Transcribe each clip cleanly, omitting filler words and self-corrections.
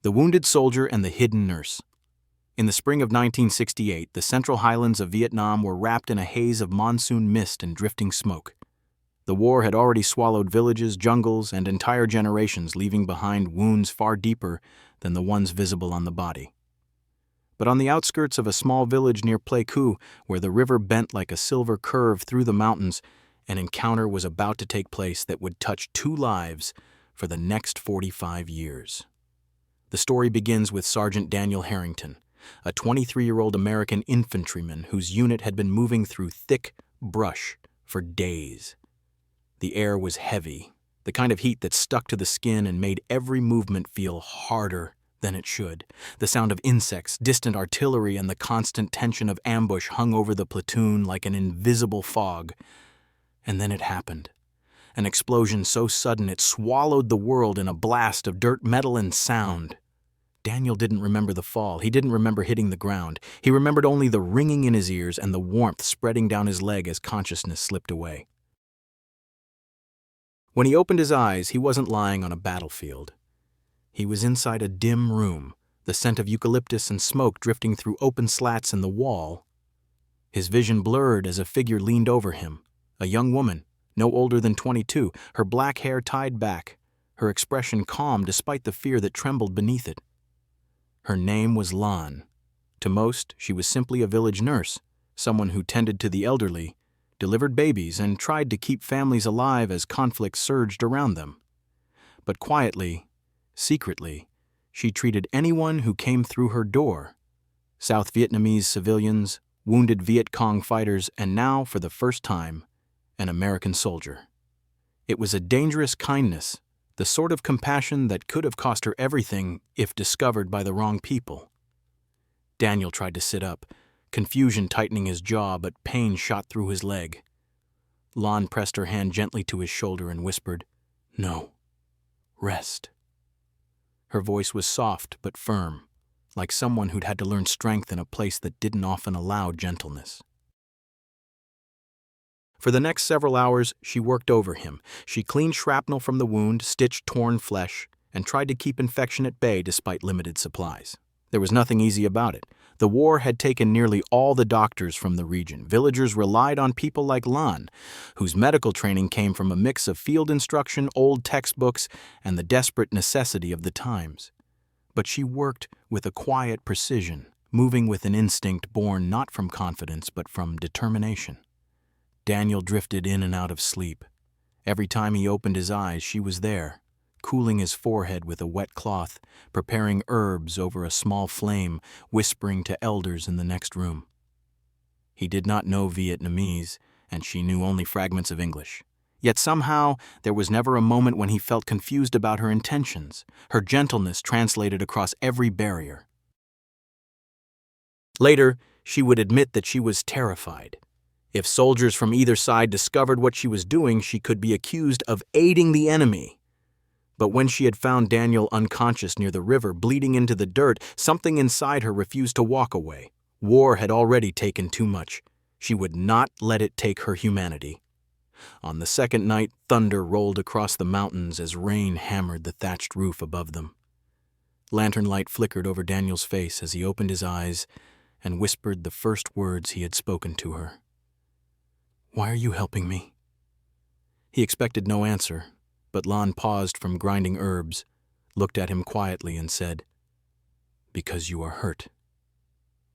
The Wounded Soldier and the Hidden Nurse. In the spring of 1968, the central highlands of Vietnam were wrapped in a haze of monsoon mist and drifting smoke. The war had already swallowed villages, jungles, and entire generations, leaving behind wounds far deeper than the ones visible on the body. But on the outskirts of a small village near Pleiku, where the river bent like a silver curve through the mountains, an encounter was about to take place that would touch 2 lives for the next 45 years. The story begins with Sergeant Daniel Harrington, a 23-year-old American infantryman whose unit had been moving through thick brush for days. The air was heavy, the kind of heat that stuck to the skin and made every movement feel harder than it should. The sound of insects, distant artillery, and the constant tension of ambush hung over the platoon like an invisible fog. And then it happened. An explosion so sudden it swallowed the world in a blast of dirt, metal, and sound. Daniel didn't remember the fall. He didn't remember hitting the ground. He remembered only the ringing in his ears and the warmth spreading down his leg as consciousness slipped away. When he opened his eyes, he wasn't lying on a battlefield. He was inside a dim room, the scent of eucalyptus and smoke drifting through open slats in the wall. His vision blurred as a figure leaned over him, a young woman, no older than 22, her black hair tied back, her expression calm despite the fear that trembled beneath it. Her name was Lan. To most, she was simply a village nurse, someone who tended to the elderly, delivered babies, and tried to keep families alive as conflict surged around them. But quietly, secretly, she treated anyone who came through her door. South Vietnamese civilians, wounded Viet Cong fighters, and now, for the first time, an American soldier. It was a dangerous kindness, the sort of compassion that could have cost her everything if discovered by the wrong people. Daniel tried to sit up, confusion tightening his jaw, but pain shot through his leg. Lan pressed her hand gently to his shoulder and whispered, "No, rest." Her voice was soft but firm, like someone who'd had to learn strength in a place that didn't often allow gentleness. For the next several hours, she worked over him. She cleaned shrapnel from the wound, stitched torn flesh, and tried to keep infection at bay despite limited supplies. There was nothing easy about it. The war had taken nearly all the doctors from the region. Villagers relied on people like Lan, whose medical training came from a mix of field instruction, old textbooks, and the desperate necessity of the times. But she worked with a quiet precision, moving with an instinct born not from confidence but from determination. Daniel drifted in and out of sleep. Every time he opened his eyes, she was there, cooling his forehead with a wet cloth, preparing herbs over a small flame, whispering to elders in the next room. He did not know Vietnamese, and she knew only fragments of English. Yet somehow, there was never a moment when he felt confused about her intentions. Her gentleness translated across every barrier. Later, she would admit that she was terrified. If soldiers from either side discovered what she was doing, she could be accused of aiding the enemy. But when she had found Daniel unconscious near the river, bleeding into the dirt, something inside her refused to walk away. War had already taken too much. She would not let it take her humanity. On the second night, thunder rolled across the mountains as rain hammered the thatched roof above them. Lantern light flickered over Daniel's face as he opened his eyes and whispered the first words he had spoken to her. "Why are you helping me?" He expected no answer, but Lan paused from grinding herbs, looked at him quietly and said, "Because you are hurt.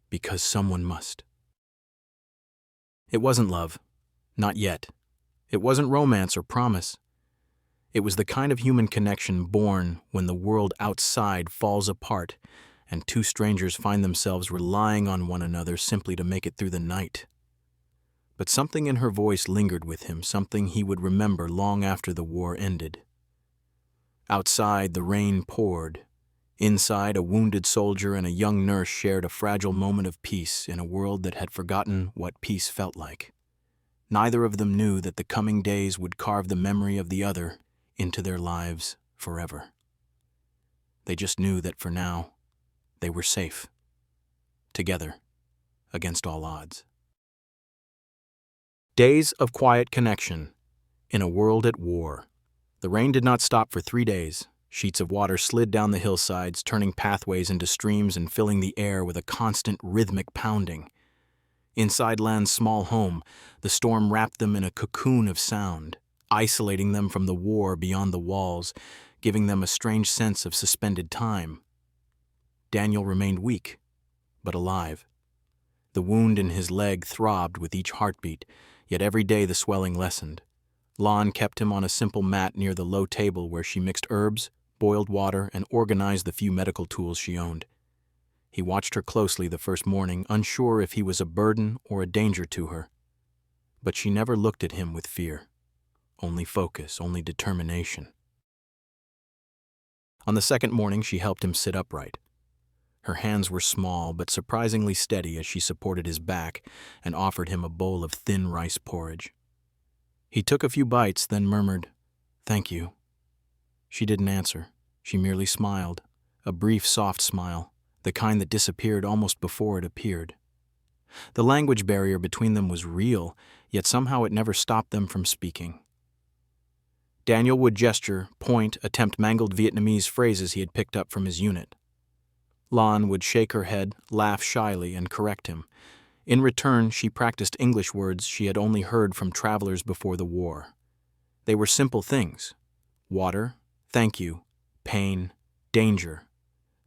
Because someone must." It wasn't love. Not yet. It wasn't romance or promise. It was the kind of human connection born when the world outside falls apart and 2 strangers find themselves relying on one another simply to make it through the night. But something in her voice lingered with him, something he would remember long after the war ended. Outside, the rain poured. Inside, a wounded soldier and a young nurse shared a fragile moment of peace in a world that had forgotten what peace felt like. Neither of them knew that the coming days would carve the memory of the other into their lives forever. They just knew that for now, they were safe, together, against all odds. Days of quiet connection in a world at war. The rain did not stop for 3 days, Sheets of water slid down the hillsides, turning pathways into streams and filling the air with a constant rhythmic pounding. Inside Lan's small home, the storm wrapped them in a cocoon of sound, isolating them from the war beyond the walls, giving them a strange sense of suspended time. Daniel remained weak, but alive. The wound in his leg throbbed with each heartbeat, yet every day the swelling lessened. Lan kept him on a simple mat near the low table where she mixed herbs, boiled water, and organized the few medical tools she owned. He watched her closely the first morning, unsure if he was a burden or a danger to her. But she never looked at him with fear. Only focus, only determination. On the second morning, she helped him sit upright. Her hands were small but surprisingly steady as she supported his back and offered him a bowl of thin rice porridge. He took a few bites, then murmured, "Thank you." She didn't answer. She merely smiled, a brief, soft smile, the kind that disappeared almost before it appeared. The language barrier between them was real, yet somehow it never stopped them from speaking. Daniel would gesture, point, attempt mangled Vietnamese phrases he had picked up from his unit. Lan would shake her head, laugh shyly, and correct him. In return, she practiced English words she had only heard from travelers before the war. They were simple things: water, thank you, pain, danger.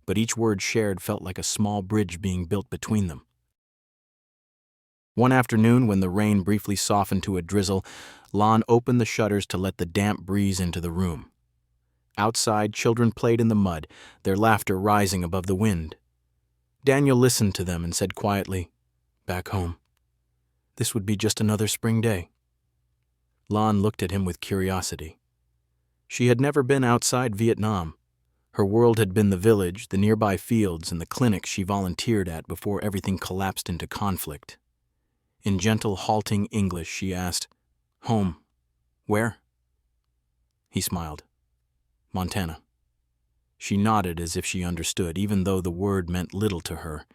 But each word shared felt like a small bridge being built between them. One afternoon, when the rain briefly softened to a drizzle, Lan opened the shutters to let the damp breeze into the room. Outside, children played in the mud, their laughter rising above the wind. Daniel listened to them and said quietly, "Back home. This would be just another spring day." Lan looked at him with curiosity. She had never been outside Vietnam. Her world had been the village, the nearby fields, and the clinic she volunteered at before everything collapsed into conflict. In gentle, halting English, she asked, "Home. Where?" He smiled. "Montana." She nodded as if she understood, even though the word meant little to her.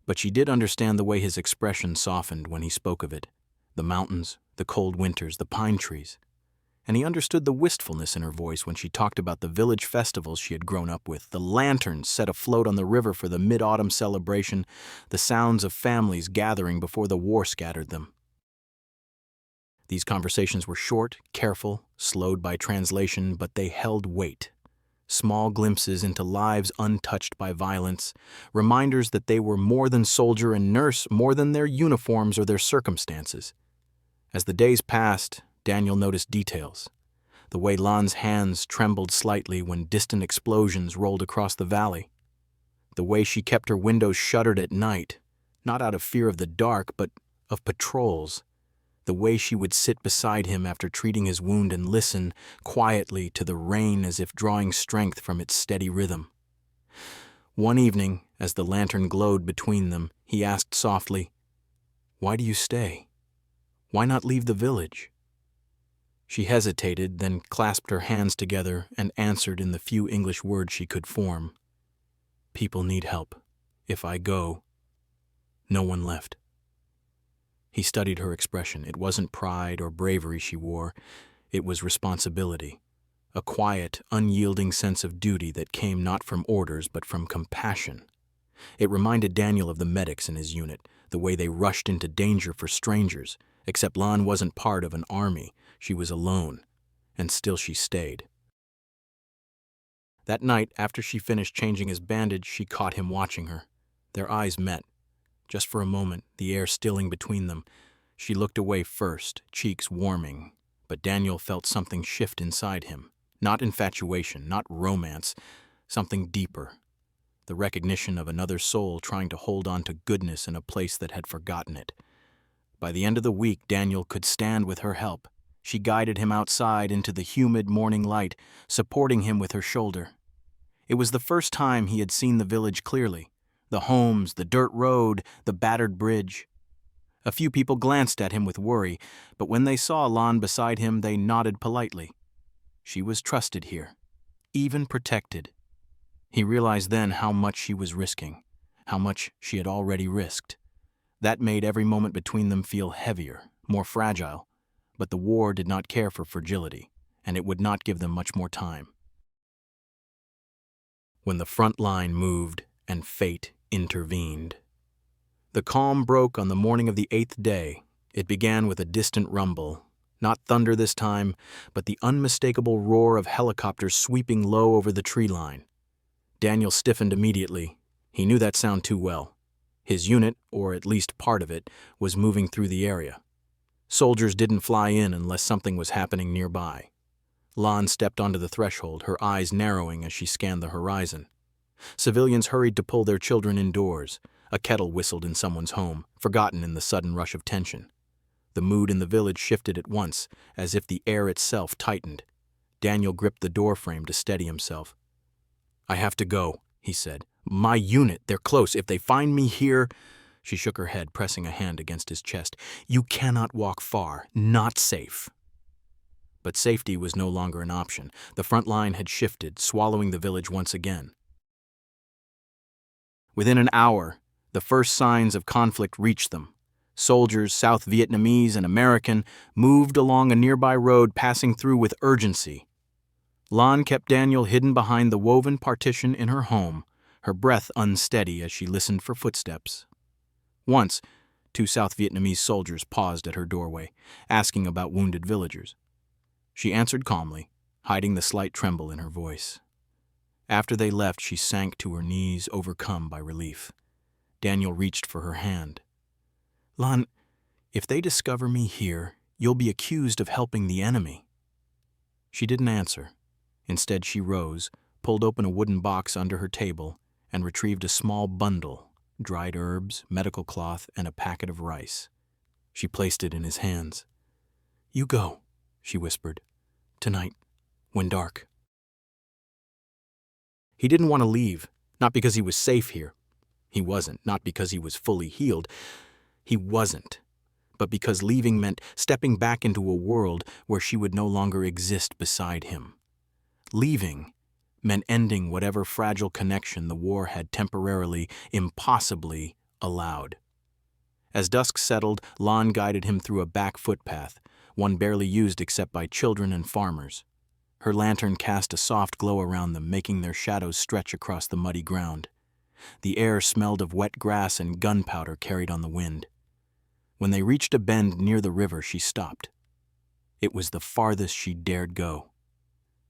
But she did understand the way his expression softened when he spoke of it. The mountains, the cold winters, the pine trees. And he understood the wistfulness in her voice when she talked about the village festivals she had grown up with, the lanterns set afloat on the river for the mid-autumn celebration, the sounds of families gathering before the war scattered them. These conversations were short, careful, slowed by translation, but they held weight. Small glimpses into lives untouched by violence, reminders that they were more than soldier and nurse, more than their uniforms or their circumstances. As the days passed, Daniel noticed details. The way Lan's hands trembled slightly when distant explosions rolled across the valley. The way she kept her windows shuttered at night, not out of fear of the dark, but of patrols. The way she would sit beside him after treating his wound and listen quietly to the rain as if drawing strength from its steady rhythm. One evening, as the lantern glowed between them, he asked softly, "Why do you stay? Why not leave the village?" She hesitated, then clasped her hands together and answered in the few English words she could form, "People need help. If I go, no one left." He studied her expression. It wasn't pride or bravery she wore. It was responsibility, a quiet, unyielding sense of duty that came not from orders but from compassion. It reminded Daniel of the medics in his unit, the way they rushed into danger for strangers, except Lan wasn't part of an army. She was alone, and still she stayed. That night, after she finished changing his bandage, she caught him watching her. Their eyes met. Just for a moment, the air stilling between them. She looked away first, cheeks warming, but Daniel felt something shift inside him. Not infatuation, not romance, something deeper. The recognition of another soul trying to hold on to goodness in a place that had forgotten it. By the end of the week, Daniel could stand with her help. She guided him outside into the humid morning light, supporting him with her shoulder. It was the first time he had seen the village clearly. The homes, the dirt road, the battered bridge. A few people glanced at him with worry, but when they saw Lan beside him, they nodded politely. She was trusted here, even protected. He realized then how much she was risking, how much she had already risked. That made every moment between them feel heavier, more fragile. But the war did not care for fragility, and it would not give them much more time. when the front line moved and fate intervened. The calm broke on the morning of the 8th day. It began with a distant rumble, not thunder this time, but the unmistakable roar of helicopters sweeping low over the tree line. Daniel stiffened immediately. He knew that sound too well. His unit, or at least part of it, was moving through the area. Soldiers didn't fly in unless something was happening nearby. Lon stepped onto the threshold, her eyes narrowing as she scanned the horizon. Civilians hurried to pull their children indoors. A kettle whistled in someone's home, forgotten in the sudden rush of tension. The mood in the village shifted at once, as if the air itself tightened. Daniel gripped the doorframe to steady himself. "I have to go," he said. "My unit, they're close. If they find me here—" She shook her head, pressing a hand against his chest. "You cannot walk far. Not safe." But safety was no longer an option. The front line had shifted, swallowing the village once again. Within an hour, the first signs of conflict reached them. Soldiers, South Vietnamese and American, moved along a nearby road, passing through with urgency. Lon kept Daniel hidden behind the woven partition in her home, her breath unsteady as she listened for footsteps. Once, 2 South Vietnamese soldiers paused at her doorway, asking about wounded villagers. She answered calmly, hiding the slight tremble in her voice. After they left, she sank to her knees, overcome by relief. Daniel reached for her hand. "Lon, if they discover me here, you'll be accused of helping the enemy." She didn't answer. Instead, she rose, pulled open a wooden box under her table, and retrieved a small bundle, dried herbs, medical cloth, and a packet of rice. She placed it in his hands. "You go," she whispered. "Tonight, when dark." He didn't want to leave, not because he was safe here. He wasn't, not because he was fully healed. He wasn't, but because leaving meant stepping back into a world where she would no longer exist beside him. Leaving meant ending whatever fragile connection the war had temporarily, impossibly allowed. As dusk settled, Lon guided him through a back footpath, one barely used except by children and farmers. Her lantern cast a soft glow around them, making their shadows stretch across the muddy ground. The air smelled of wet grass and gunpowder carried on the wind. When they reached a bend near the river, she stopped. It was the farthest she dared go.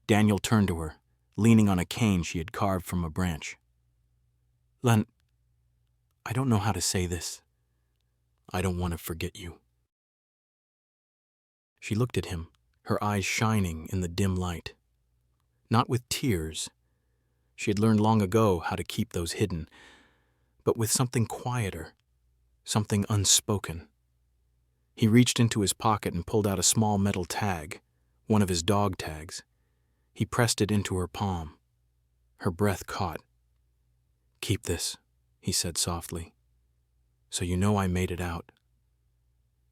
Daniel turned to her, leaning on a cane she had carved from a branch. "Len, I don't know how to say this. I don't want to forget you." She looked at him, her eyes shining in the dim light. Not with tears. She had learned long ago how to keep those hidden, but with something quieter, something unspoken. He reached into his pocket and pulled out a small metal tag, one of his dog tags. He pressed it into her palm. Her breath caught. "Keep this," he said softly, "so you know I made it out.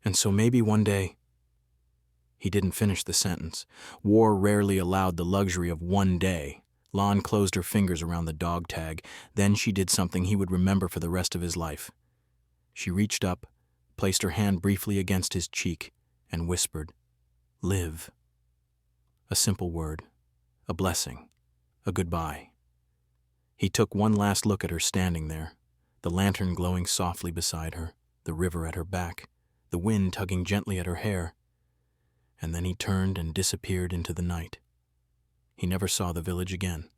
And so maybe one day—" He didn't finish the sentence. War rarely allowed the luxury of one day. Lon closed her fingers around the dog tag. Then she did something he would remember for the rest of his life. She reached up, placed her hand briefly against his cheek, and whispered, "Live." A simple word, a blessing, a goodbye. He took one last look at her standing there, the lantern glowing softly beside her, the river at her back, the wind tugging gently at her hair. And then he turned and disappeared into the night. He never saw the village again.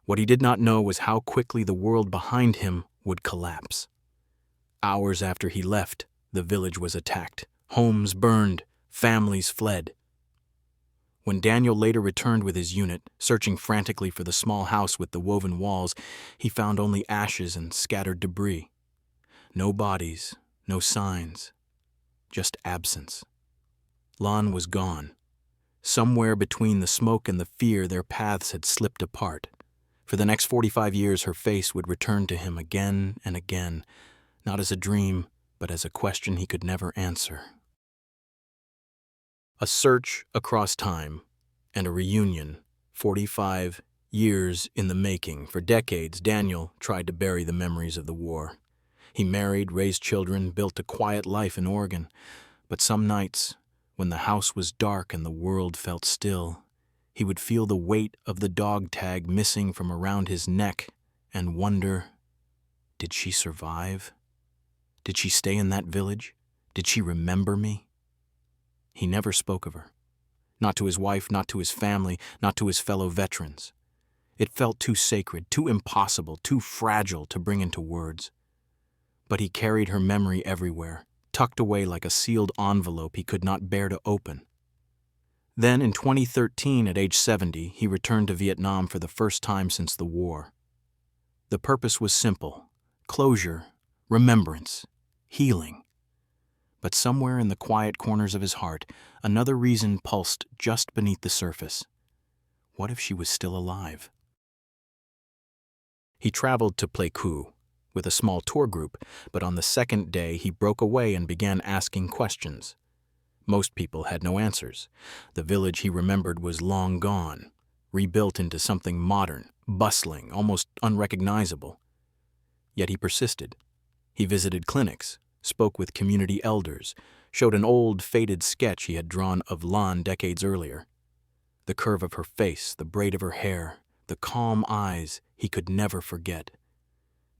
What he did not know was how quickly the world behind him would collapse. Hours after he left, the village was attacked, homes burned, families fled. When Daniel later returned with his unit, searching frantically for the small house with the woven walls, he found only ashes and scattered debris. No bodies, no signs, just absence. Lon was gone. Somewhere between the smoke and the fear, their paths had slipped apart. For the next 45 years, her face would return to him again and again, not as a dream, but as a question he could never answer. A search across time and a reunion, 45 years in the making. For decades, Daniel tried to bury the memories of the war. He married, raised children, built a quiet life in Oregon. But some nights, when the house was dark and the world felt still, he would feel the weight of the dog tag missing from around his neck and wonder, did she survive? Did she stay in that village? Did she remember me? He never spoke of her. Not to his wife, not to his family, not to his fellow veterans. It felt too sacred, too impossible, too fragile to bring into words. But he carried her memory everywhere, tucked away like a sealed envelope he could not bear to open. Then, in 2013, at age 70, he returned to Vietnam for the first time since the war. The purpose was simple: closure, remembrance, healing. But somewhere in the quiet corners of his heart, another reason pulsed just beneath the surface. What if she was still alive? He traveled to Pleiku with a small tour group, but on the second day he broke away and began asking questions. Most people had no answers. The village he remembered was long gone, rebuilt into something modern, bustling, almost unrecognizable. Yet he persisted. He visited clinics, spoke with community elders, showed an old, faded sketch he had drawn of Lan decades earlier. The curve of her face, the braid of her hair, the calm eyes he could never forget.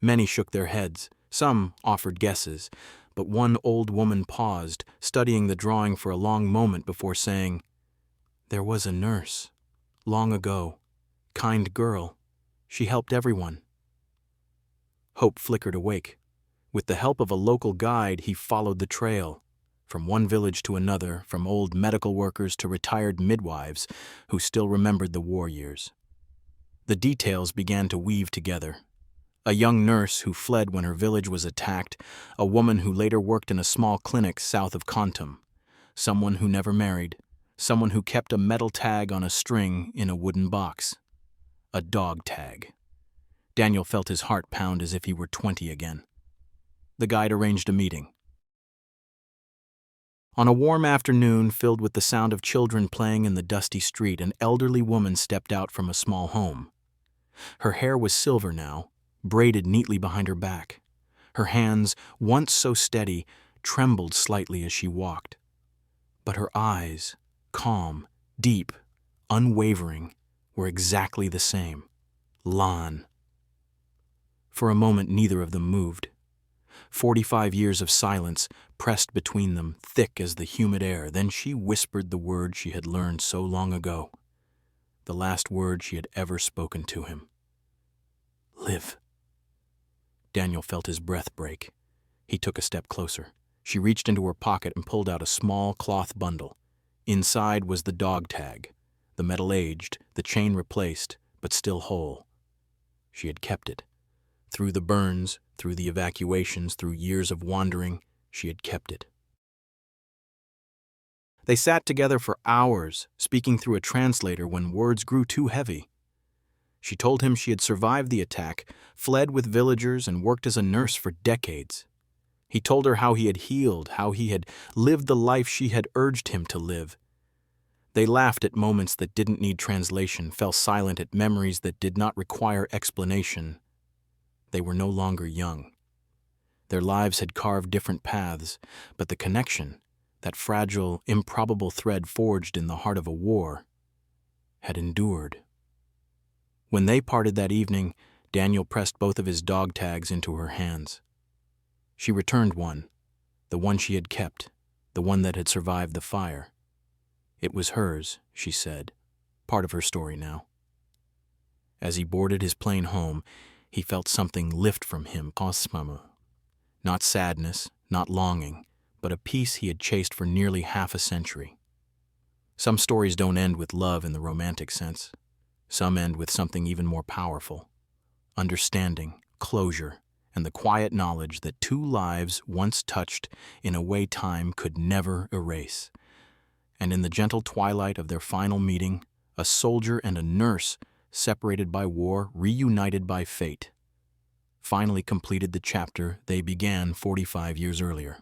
Many shook their heads, some offered guesses, but one old woman paused, studying the drawing for a long moment before saying, "There was a nurse, long ago, kind girl. She helped everyone." Hope flickered awake. With the help of a local guide, he followed the trail, from one village to another, from old medical workers to retired midwives who still remembered the war years. The details began to weave together. A young nurse who fled when her village was attacked, a woman who later worked in a small clinic south of Kontum, someone who never married, someone who kept a metal tag on a string in a wooden box. A dog tag. Daniel felt his heart pound as if he were 20 again. The guide arranged a meeting. On a warm afternoon filled with the sound of children playing in the dusty street, an elderly woman stepped out from a small home. Her hair was silver now, braided neatly behind her back. Her hands, once so steady, trembled slightly as she walked. But her eyes, calm, deep, unwavering, were exactly the same. Lan. For a moment, neither of them moved. 45 years of silence pressed between them, thick as the humid air. Then she whispered the word she had learned so long ago, the last word she had ever spoken to him. Live. Daniel felt his breath break. He took a step closer. She reached into her pocket and pulled out a small cloth bundle. Inside was the dog tag, the metal aged, the chain replaced, but still whole. She had kept it. Through the burns, through the evacuations, through years of wandering, she had kept it. They sat together for hours, speaking through a translator when words grew too heavy. She told him she had survived the attack, fled with villagers, and worked as a nurse for decades. He told her how he had healed, how he had lived the life she had urged him to live. They laughed at moments that didn't need translation, fell silent at memories that did not require explanation. They were no longer young. Their lives had carved different paths, but the connection, that fragile, improbable thread forged in the heart of a war, had endured. When they parted that evening, Daniel pressed both of his dog tags into her hands. She returned one, the one she had kept, the one that had survived the fire. It was hers, she said, part of her story now. As he boarded his plane home, he felt something lift from him, not sadness, not longing, but a peace he had chased for nearly half a century. Some stories don't end with love in the romantic sense. Some end with something even more powerful: understanding, closure, and the quiet knowledge that two lives once touched in a way time could never erase. And in the gentle twilight of their final meeting, a soldier and a nurse, separated by war, reunited by fate, finally completed the chapter they began 45 years earlier.